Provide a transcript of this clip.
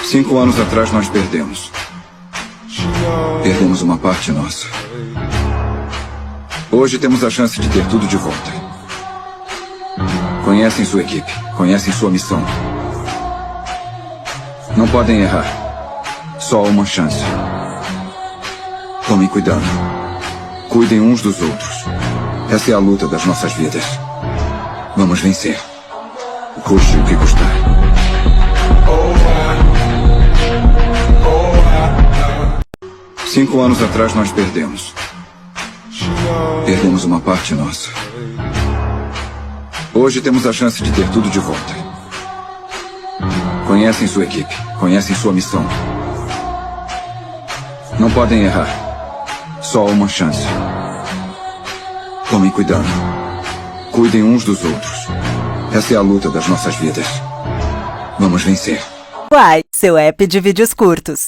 5 anos atrás nós perdemos. Perdemos uma parte nossa. Hoje temos a chance de ter tudo de volta. Conhecem sua equipe, conhecem sua missão. Não podem errar. Só uma chance. Tomem cuidado. Cuidem uns dos outros. Essa é a luta das nossas vidas. Vamos vencer. Custe o que custar. 5 anos atrás nós perdemos. Perdemos uma parte nossa. Hoje temos a chance de ter tudo de volta. Conhecem sua equipe, conhecem sua missão. Não podem errar. Só uma chance. Tomem cuidado. Cuidem uns dos outros. Essa é a luta das nossas vidas. Vamos vencer. Uai, seu app de vídeos curtos.